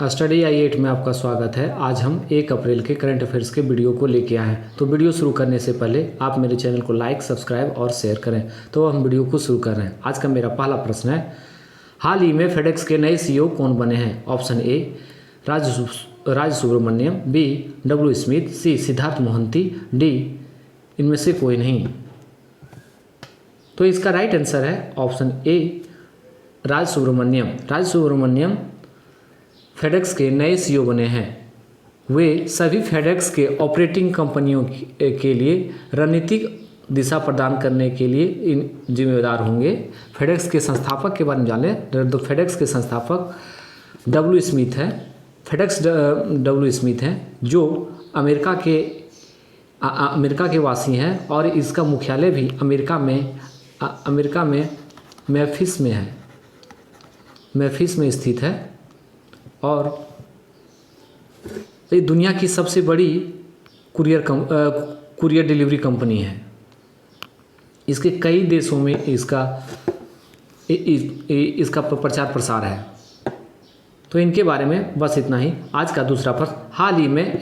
Study I 8 में आपका स्वागत है। आज हम 1 अप्रैल के करंट अफेयर्स के वीडियो को लेके आए हैं। तो वीडियो शुरू करने से पहले आप मेरे चैनल को लाइक, सब्सक्राइब और शेयर करें। तो हम वीडियो को शुरू कर रहे हैं। आज का मेरा पहला प्रश्न है, हाल ही में फेडेक्स के नए CEO कौन बने हैं? Option A Raj Subramaniam, B W Smith, C Siddharth Mohanty, D इनमें से कोई नहीं। तो इसका राइट आंसर है option A Raj Subramaniam. Raj Subramaniam FedEx के नए CEO बने हैं। वे सभी फेडेक्स के ऑपरेटिंग कंपनियों के लिए रणनीतिक दिशा प्रदान करने के लिए इन जिम्मेदार होंगे। फेडेक्स के संस्थापक के बारे में जाने तो फेडेक्स के संस्थापक डब्ल्यू स्मिथ हैं। फेडेक्स डब्ल्यू स्मिथ हैं जो अमेरिका के वासी हैं और इसका मुख्यालय भी अमेरिका में मेम्फिस में स्थित है और ये दुनिया की सबसे बड़ी कुरियर डिलीवरी कंपनी है। इसके कई देशों में इसका प्रचार प्रसार है। तो इनके बारे में बस इतना ही। आज का दूसरा प्रश्न, हाल ही में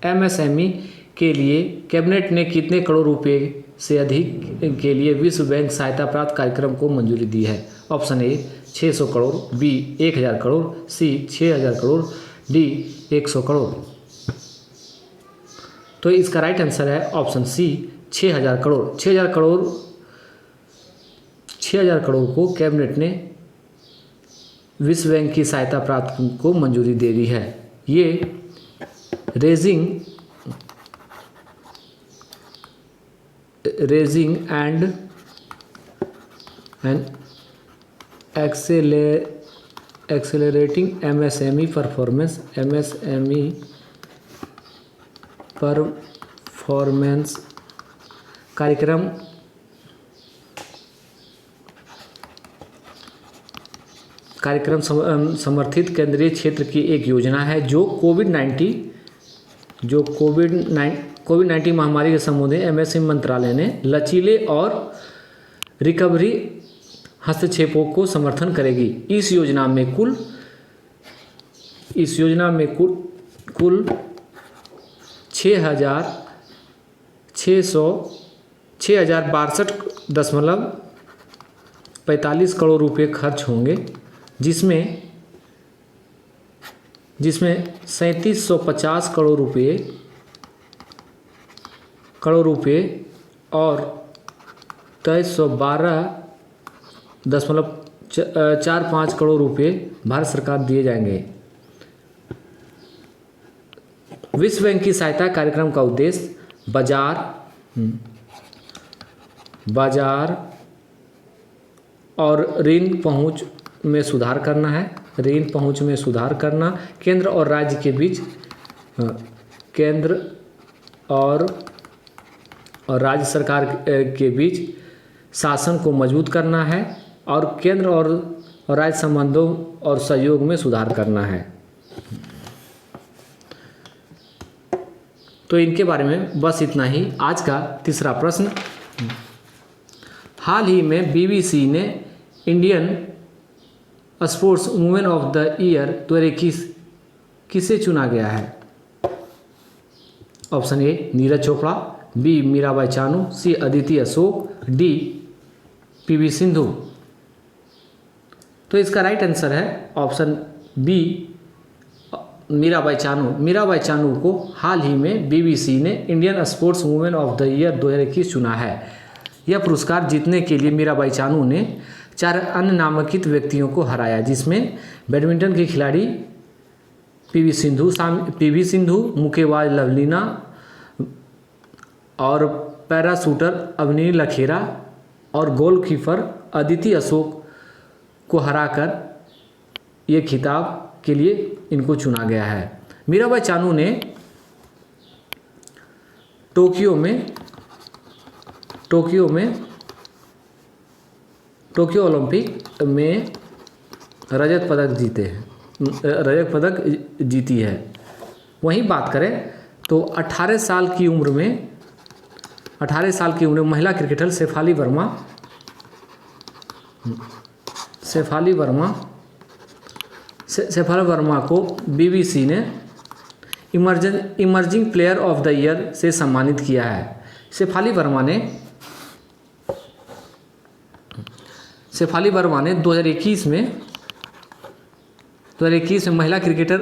MSME के लिए कैबिनेट ने कितने करोड़ रुपए से अधिक के लिए विश्व बैंक सहायता प्राप्त कार्यक्रम को मंजूरी दी है? Option A 600 crore, B 1000 crore, C 6000 crore, D 100 crore. तो इसका राइट आंसर है ऑप्शन सी 6000 करोड़। 6000 करोड़ को कैबिनेट ने विश्व बैंक की सहायता प्राप्त को मंजूरी दे दी है। ये raising and accelerating MSME performance कार्यक्रम समर्थित केंद्रीय क्षेत्र की एक योजना है जो कोविड-19 महामारी के संबंधित MSME मंत्रालय ने लचीले और रिकवरी हस्तक्षेपों को समर्थन करेगी। इस योजना में कुल 6062.45 करोड़ रुपए खर्च होंगे, जिसमें 3750 करोड़ रुपए और 2312.45 करोड़ रुपए भारत सरकार दिए जाएंगे। विश्व बैंक की सहायता कार्यक्रम का उद्देश्य बाजार और ऋण पहुंच में सुधार करना, केंद्र और राज्य के बीच राज्य सरकार के बीच शासन को मजबूत करना है और केंद्र और राज्य संबंधों और सहयोग में सुधार करना है। तो इनके बारे में बस इतना ही। आज का तीसरा प्रश्न, हाल ही में BBC ने Indian sportswoman of the year 2021 किसे चुना गया है? Option A Neeraj Chopra, B Mirabai Chanu, C Aditi Ashok, D PV Sindhu. तो इसका राइट आंसर है ऑप्शन बी मीराबाई चानू। मीराबाई चानू को हाल ही में BBC ने Indian sportswoman of the year 2021 चुना है। यह पुरस्कार जीतने के लिए मीराबाई चानू ने 4 अन्य नामांकित व्यक्तियों को हराया, जिसमें बैडमिंटन की खिलाड़ी PV सिंधु, मुक्केबाज लवलीना और पैरा शूटर अवनी लखेरा और गोलकीपर अदिति अशोक को हराकर ये खिताब के लिए इनको चुना गया है। मीराबाई चानू ने टोक्यो ओलंपिक में रजत पदक जीती है। वहीं बात करें तो 18 साल की उम्र में महिला क्रिकेटर शेफाली वर्मा शेफाली वर्मा को बीबीसी ने emerging player of the year से सम्मानित किया है। शेफाली वर्मा ने 2021 में महिला क्रिकेटर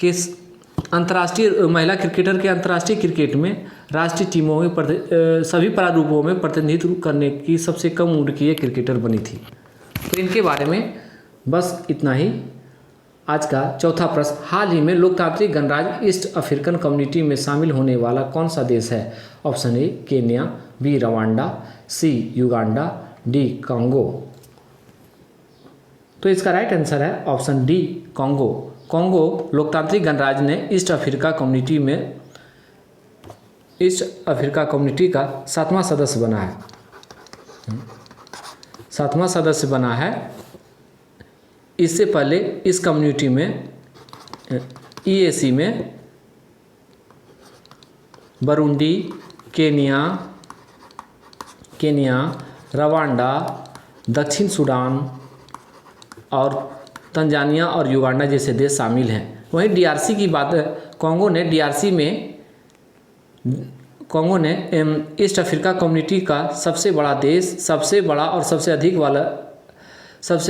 के अंतर्राष्ट्रीय क्रिकेट में राष्ट्रीय टीमों में सभी प्रारूपों में प्रतिनिधित्व करने की सबसे कम उम्र की एक क्रिकेटर बनी थी। तो इनके बारे में बस इतना ही। आज का चौथा प्रश्न, हाल ही में लोकतांत्रिक गणराज्य ईस्ट अफ्रीकन कम्युनिटी में शामिल होने वाला कौन सा देश है? Option A Kenya, B Rwanda, C Uganda, D Congo. तो इसका राइट आंसर है ऑप्शन डी कांगो। कांगो लोकतांत्रिक गणराज्य ने ईस्ट अफ्रीका कम्युनिटी का 7वां सदस्य बना है। इससे पहले इस कम्युनिटी में EAC में बुरुंडी, केनिया, रवांडा, दक्षिण सूडान और तंजानिया और युगांडा जैसे देश शामिल हैं। वहीं DRC की बात, कांगो ने ईस्ट अफ्रीका कम्युनिटी का सबसे बड़ा और सबसे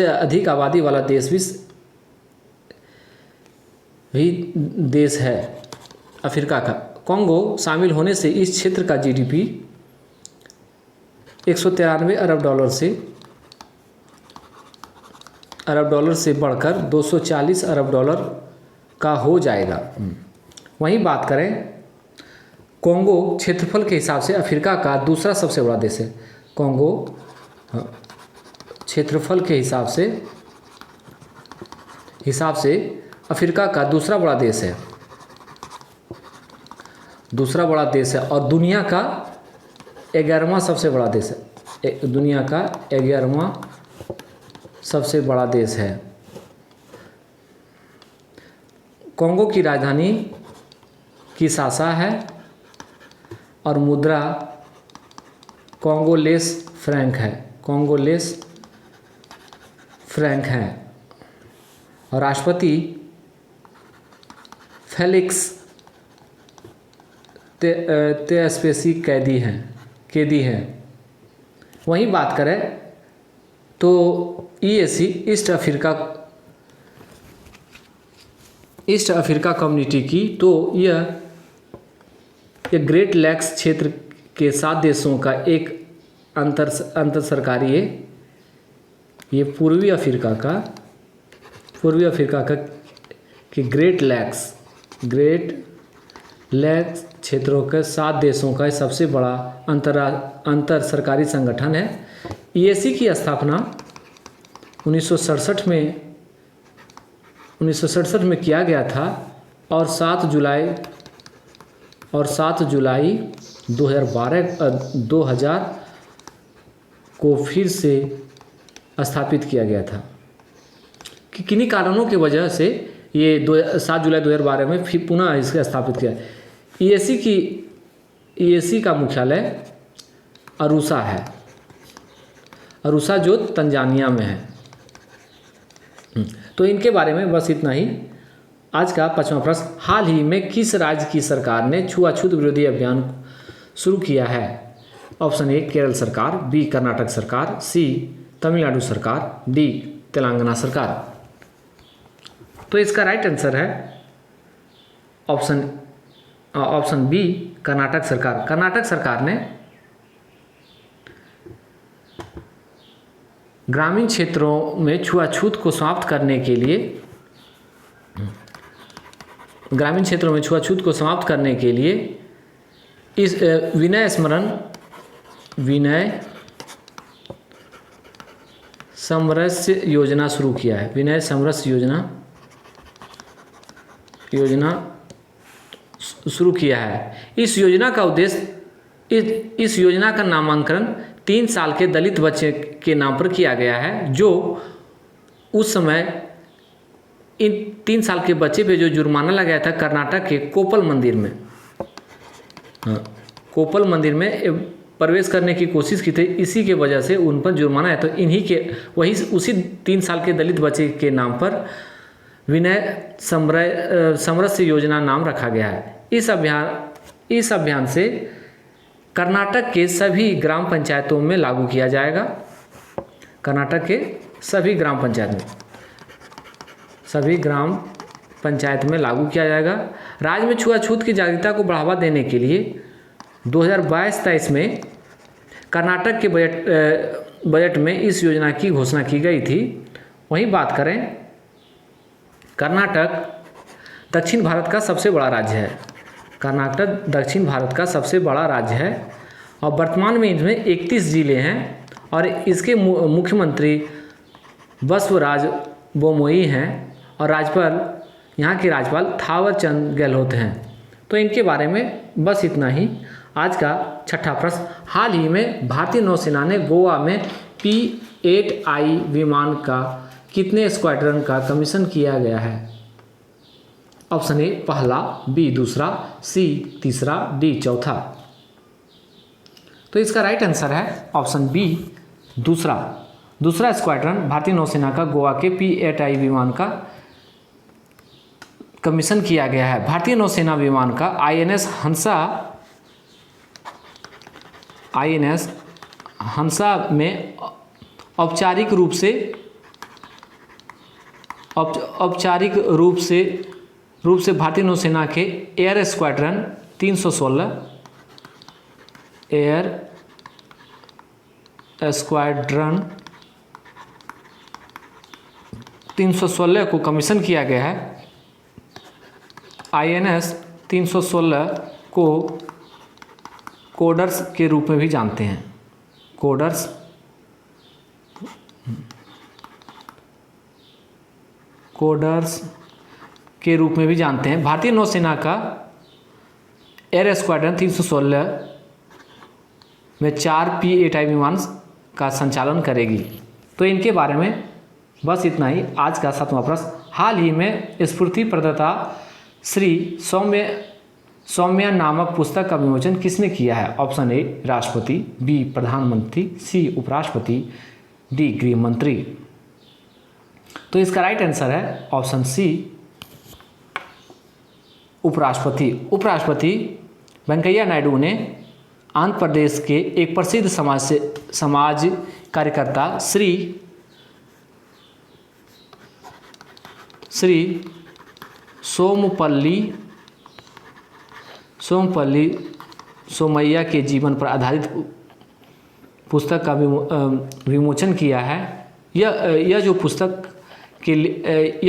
अधिक आबादी वाला देश भी देश है अफ्रीका का। कांगो शामिल होने से इस क्षेत्र का GDP 193 अरब डॉलर से बढ़कर 240 अरब डॉलर का हो जाएगा। वहीं बात करें, कांगो क्षेत्रफल के हिसाब से अफ्रीका का दूसरा सबसे बड़ा देश है। कांगो क्षेत्रफल के हिसाब से अफ्रीका का दूसरा बड़ा देश है और दुनिया का 11वां सबसे बड़ा देश है। दुनिया का 11वां सबसे बड़ा देश है। कांगो की राजधानी किसासा है और मुद्रा कांगोलेस फ्रैंक है और राष्ट्रपति फेलिक्स त्सेकादी हैं। वहीं बात करें तो EAC ईस्ट अफ्रीका कम्युनिटी की, तो यह ग्रेट लैक्स क्षेत्र के 7 देशों का एक अंतर सरकारी है। ये पूर्वी अफ्रीका का कि ग्रेट लैक्स क्षेत्रों के 7 देशों का सबसे बड़ा अंतर सरकारी संगठन है। EAC की स्थापना 1967 में किया गया था और 7 जुलाई 2000 को फिर से स्थापित किया गया था। कि किन्हीं कारणों की वजह से ये 7 जुलाई 2012 में फिर पुनः इसे स्थापित किया। EAC का मुख्यालय अरुषा है, अरुषा जो तंजानिया में है। तो इनके बारे में बस इतना ही। आज का 5वां प्रश्न, हाल ही में किस राज्य की सरकार ने छुआछूत विरोधी अभियान शुरू किया है? ऑप्शन ए केरल सरकार, बी कर्नाटक सरकार, सी तमिलनाडु सरकार, डी तेलंगाना सरकार। तो इसका राइट आंसर है ऑप्शन बी कर्नाटक सरकार। कर्नाटक सरकार ने ग्रामीण क्षेत्रों में छुआछूत को समाप्त करने के लिए इस विनय समरस्य योजना शुरू किया है। विनय समरस्य योजना शुरू किया है। इस योजना का उद्देश्य, इस योजना का नामांकन 3 साल के दलित बच्चे के नाम पर किया गया है, जो उस समय इन 3 साल के बच्चे पे जो जुर्माना लगाया था कर्नाटक के कोप्पल मंदिर में प्रवेश करने की कोशिश की थी, इसी के वजह से उन पर जुर्माना है। तो इन्हीं के वही उसी 3 साल के दलित बच्चे के नाम पर विनय समरस्य योजना नाम रखा गया है। इस अभियान से कर्नाटक के सभी ग्राम पंचायतों में लागू किया जाएगा। कर्नाटक के सभी ग्राम पंचायत में लागू किया जाएगा। राज्य में छुआछूत की जागरूकता को बढ़ावा देने के लिए 2022-23 में कर्नाटक के बजट में इस योजना की घोषणा की गई थी। वहीं बात करें, कर्नाटक दक्षिण भारत का सबसे बड़ा राज्य है। कर्नाटक दक्षिण भारत का सबसे बड़ा राज्य है और वर्तमान में इसमें 31 जिले हैं और इसके मुख्यमंत्री बसवराज बोमोई हैं और यहाँ के राज्यपाल थावर चंद गहलोत हैं। तो इनके बारे में बस इतना ही। आज का छठा प्रश्न, हाल ही में भारतीय नौसेना ने गोवा में P-8I विमान का कितने स्क्वाड्रन का कमीशन किया गया है? ऑप्शन ए पहला, बी दूसरा, सी तीसरा, डी चौथा। तो इसका राइट आंसर है ऑप्शन बी दूसरा स्क्वाड्रन भारतीय नौसेना का गोवा के P-8I विमान का कमीशन किया गया है। भारतीय नौसेना विमान का INS हंसा में औपचारिक रूप से भारतीय नौसेना के एयर स्क्वाड्रन 316 को कमीशन किया गया है। INS 316 को कोडर्स के रूप में भी जानते हैं। कोडर्स के रूप में भी जानते हैं। भारतीय नौसेना का एयर स्क्वाड्रन 316 में 4 P-8I विमान का संचालन करेगी। तो इनके बारे में बस इतना ही। आज का 7वां प्रश्न, हाल ही में स्फूर्ति प्रदाता श्री सौम्या नामक पुस्तक का विमोचन किसने किया है? ऑप्शन ए राष्ट्रपति, बी प्रधानमंत्री, सी उपराष्ट्रपति, डी गृह मंत्री। तो इसका राइट आंसर है ऑप्शन सी उपराष्ट्रपति वेंकैया नायडू ने आंध्र प्रदेश के एक प्रसिद्ध समाज कार्यकर्ता श्री सोमैया के जीवन पर आधारित पुस्तक का विमोचन किया है। यह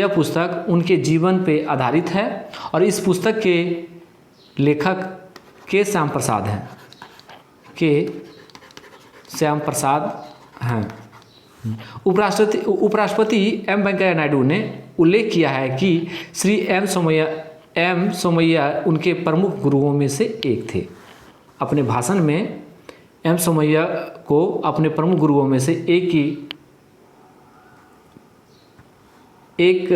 पुस्तक उनके जीवन पे आधारित है और इस पुस्तक के लेखक के श्याम प्रसाद हैं। उपराष्ट्रपति एम वेंकैया नायडू ने उल्लेख किया है कि श्री एम सोमैया उनके प्रमुख गुरुओं में से एक थे। अपने भाषण में एम सोमैया को अपने प्रमुख गुरुओं में से एक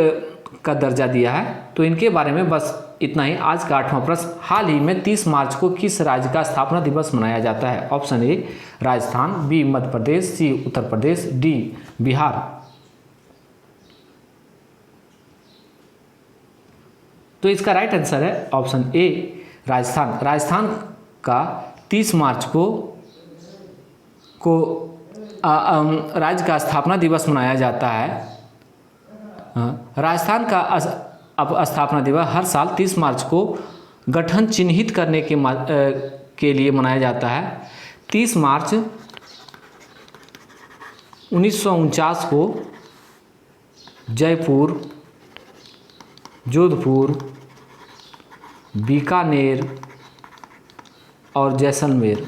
का दर्जा दिया है। तो इनके बारे में बस इतना ही। आज का 8वां प्रश्न, हाल ही में 30 मार्च को किस राज्य का स्थापना दिवस मनाया जाता है? Option A Rajasthan, B Madhya Pradesh, C Uttar Pradesh, D Bihar. तो इसका राइट आंसर है ऑप्शन ए राजस्थान। राजस्थान का 30 मार्च को राज्य का स्थापना दिवस मनाया जाता है। राजस्थान का स्थापना दिवस हर साल 30 मार्च को गठन चिन्हित करने के लिए मनाया जाता है। 30 मार्च 1949 को जयपुर, जोधपुर, बीकानेर और जैसलमेर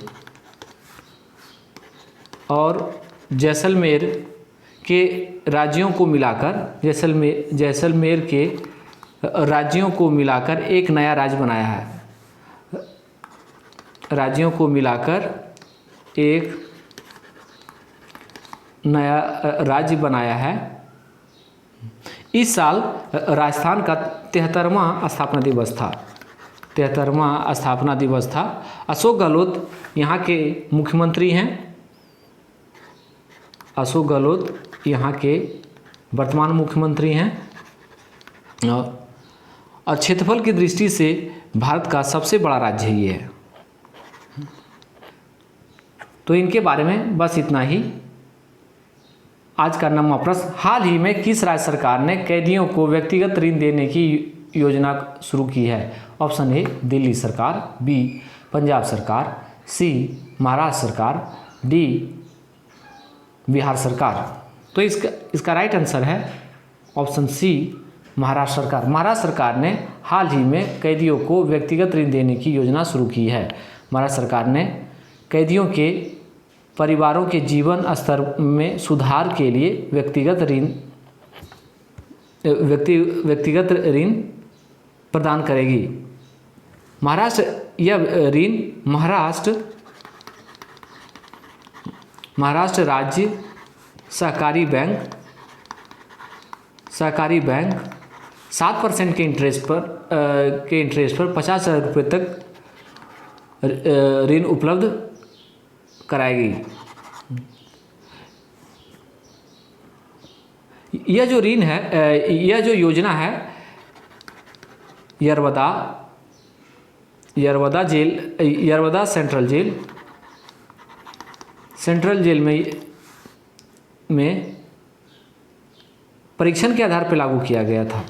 के राज्यों को मिलाकर जैसलमेर के राज्यों को मिलाकर एक नया राज्य बनाया है। राज्यों को मिलाकर एक नया राज्य बनाया है। इस साल राजस्थान का 73वां स्थापना दिवस था। 73वां स्थापना दिवस था। अशोक गहलोत यहाँ के मुख्यमंत्री हैं। अशोक गहलोत यहाँ के वर्तमान मुख्यमंत्री हैं और क्षेत्रफल की दृष्टि से भारत का सबसे बड़ा राज्य ये है। तो इनके बारे में बस इतना ही। आज का 9वां प्रश्न, हाल ही में किस राज्य सरकार ने कैदियों को व्यक्तिगत ऋण देने की योजना शुरू की है? ऑप्शन ए दिल्ली सरकार, बी पंजाब सरकार, सी महाराष्ट्र सरकार, डी बिहार सरकार। तो इसका राइट आंसर है ऑप्शन सी महाराष्ट्र सरकार। महाराष्ट्र सरकार ने हाल ही में कैदियों को व्यक्तिगत ऋण देने की योजना शुरू की है। महाराष्ट्र सरकार ने कैदियों के परिवारों के जीवन स्तर में सुधार के लिए व्यक्तिगत ऋण प्रदान करेगी। यह ऋण महाराष्ट्र राज्य सहकारी बैंक 7% के इंटरेस्ट पर 50,000 रुपये तक ऋण उपलब्ध कराएगी। यह जो ऋण है, यह जो योजना है यरवदा सेंट्रल जेल में परीक्षण के आधार पर लागू किया गया था।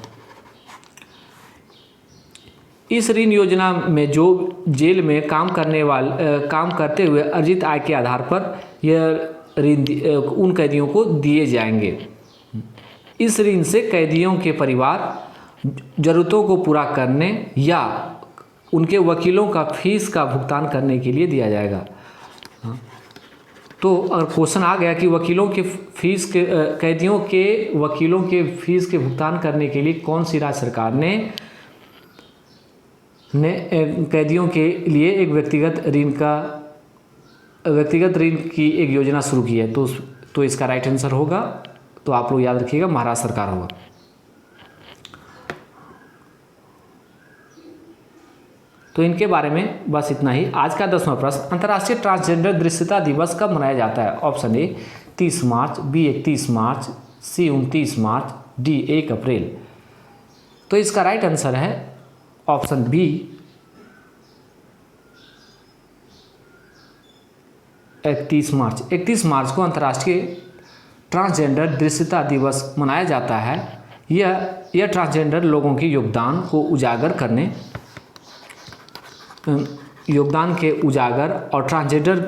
इस ऋण योजना में जो जेल में काम करते हुए अर्जित आय के आधार पर यह ऋण उन कैदियों को दिए जाएंगे। इस ऋण से कैदियों के परिवार जरूरतों को पूरा करने या उनके वकीलों का फीस का भुगतान करने के लिए दिया जाएगा। तो अगर क्वेश्चन आ गया कि कैदियों के वकीलों के फीस के भुगतान करने के लिए कौन सी राज्य सरकार ने कैदियों के लिए एक व्यक्तिगत ऋण की एक योजना शुरू की है, तो इसका राइट आंसर होगा, तो आप लोग याद रखिएगा, महाराष्ट्र सरकार होगा। तो इनके बारे में बस इतना ही। आज का 10वां प्रश्न, अंतर्राष्ट्रीय ट्रांसजेंडर दृश्यता दिवस कब मनाया जाता है? ऑप्शन ए 30 मार्च, बी 31 मार्च, सी 29 मार्च, डी 1 अप्रैल। तो इसका राइट आंसर है ऑप्शन बी 31 मार्च। 31 मार्च को अंतर्राष्ट्रीय ट्रांसजेंडर दृश्यता दिवस मनाया जाता है। यह ट्रांसजेंडर लोगों के योगदान के उजागर और ट्रांसजेंडर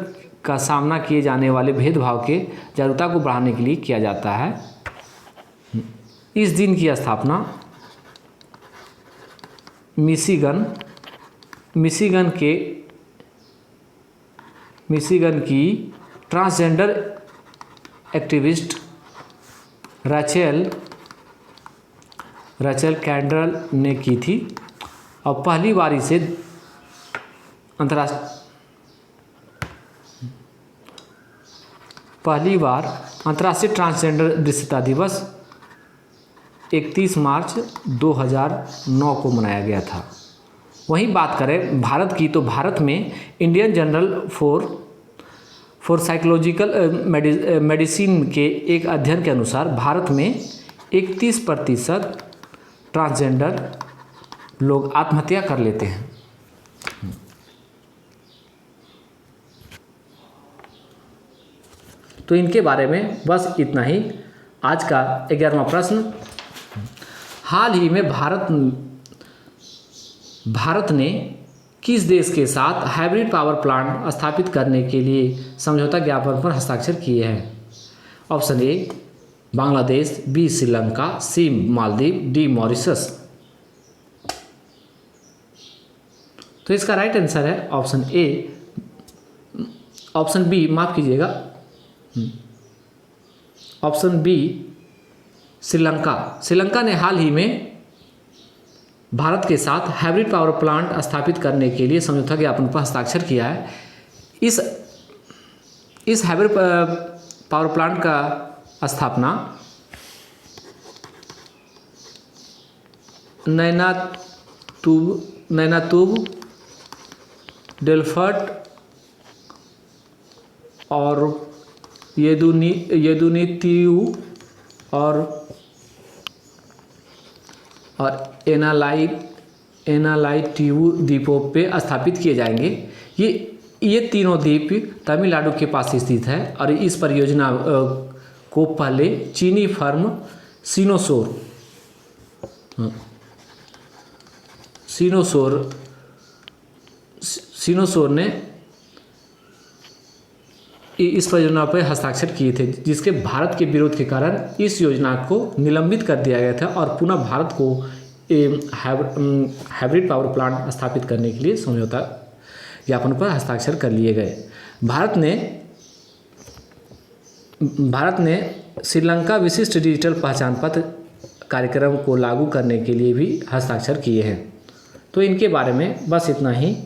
का सामना किए जाने वाले भेदभाव के जागरूकता को बढ़ाने के लिए किया जाता है। इस दिन की स्थापना मिशिगन की ट्रांसजेंडर एक्टिविस्ट रचेल कैंड्रल ने की थी और पहली बार अंतर्राष्ट्रीय ट्रांसजेंडर दृश्यता दिवस 31 मार्च 2009 को मनाया गया था। वहीं बात करें भारत की, तो भारत में Indian journal for psychological medicine के एक अध्ययन के अनुसार भारत में 31% ट्रांसजेंडर लोग आत्महत्या कर लेते हैं। तो इनके बारे में बस इतना ही। आज का 11वां प्रश्न, हाल ही में भारत ने किस देश के साथ हाइब्रिड पावर प्लांट स्थापित करने के लिए समझौता ज्ञापन पर हस्ताक्षर किए हैं? Option A Bangladesh, B Sri Lanka, C Maldives, D Mauritius. तो इसका राइट आंसर है ऑप्शन बी, माफ कीजिएगा, ऑप्शन बी श्रीलंका। श्रीलंका ने हाल ही में भारत के साथ हाइब्रिड पावर प्लांट स्थापित करने के लिए समझौता ज्ञापन पर हस्ताक्षर किया है। इस हाइब्रिड पावर प्लांट का स्थापना नैनातूब, डेल्फट और येदुनितीयू और एनालाइटियू द्वीपों पे स्थापित किए जाएंगे। ये तीनों द्वीप तमिलनाडु के पास स्थित है और इस परियोजना को पहले चीनी फर्म सिनोसोर ने इस परियोजना पर हस्ताक्षर किए थे, जिसके भारत के विरोध के कारण इस योजना को निलंबित कर दिया गया था और पुनः भारत को हाइब्रिड पावर प्लांट स्थापित करने के लिए समझौता ज्ञापन पर हस्ताक्षर कर लिए गए। भारत ने श्रीलंका विशिष्ट डिजिटल पहचान पत्र कार्यक्रम को लागू करने के लिए भी हस्ताक्षर किए हैं। तो इनके बारे में बस इतना ही।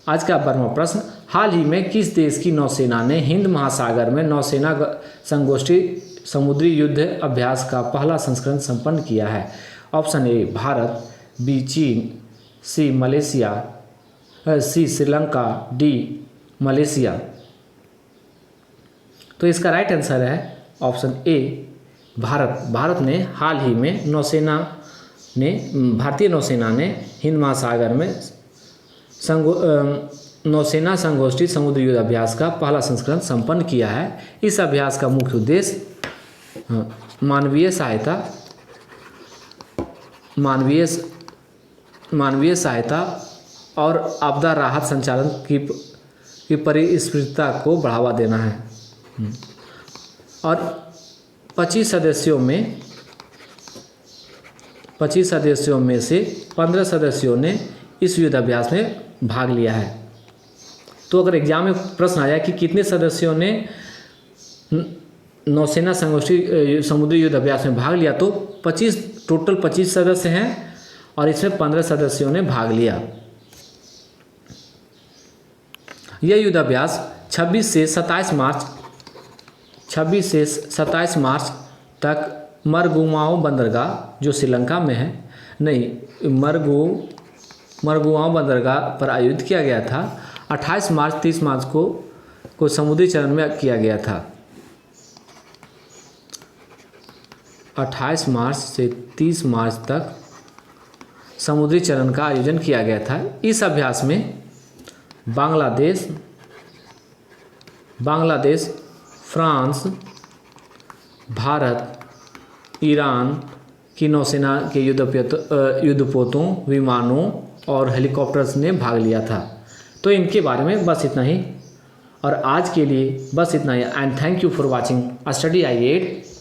आज का 12वां प्रश्न, हाल ही में किस देश की नौसेना ने हिंद महासागर में नौसेना संगोष्ठी समुद्री युद्ध अभ्यास का पहला संस्करण संपन्न किया है? ऑप्शन ए भारत, बी चीन, सी मलेशिया, सी श्रीलंका, डी मलेशिया। तो इसका राइट आंसर है ऑप्शन ए भारत। भारत ने हाल ही में भारतीय नौसेना ने हिंद महासागर में नौसेना संगोष्ठी समुद्री युद्ध अभ्यास का पहला संस्करण संपन्न किया है। इस अभ्यास का मुख्य उद्देश्य मानवीय सहायता और आपदा राहत संचालन की परिस्फुटता को बढ़ावा देना है। और 25 सदस्यों में से 15 सदस्यों ने इस युद्धाभ्यास में भाग लिया है। तो अगर एग्जाम में प्रश्न आ जाए कि कितने सदस्यों ने नौसेना संगोष्ठी समुद्री युद्ध अभ्यास में भाग लिया, तो टोटल 25 सदस्य हैं और इसमें 15 सदस्यों ने भाग लिया। यह युद्धाभ्यास 26 से 27 मार्च तक मरगुआओ बंदरगाह, जो श्रीलंका में है, मरगुआओ बंदरगाह पर आयोजित किया गया था। 28 मार्च 30 मार्च को समुद्री चरण में किया गया था। 28 मार्च से 30 मार्च तक समुद्री चरण का आयोजन किया गया था। इस अभ्यास में बांग्लादेश, फ्रांस, भारत, ईरान की नौसेना के युद्धपोतों, विमानों और हेलीकॉप्टर्स ने भाग लिया था। तो इनके बारे में बस इतना ही और आज के लिए बस इतना ही। And thank you for watching study I 8।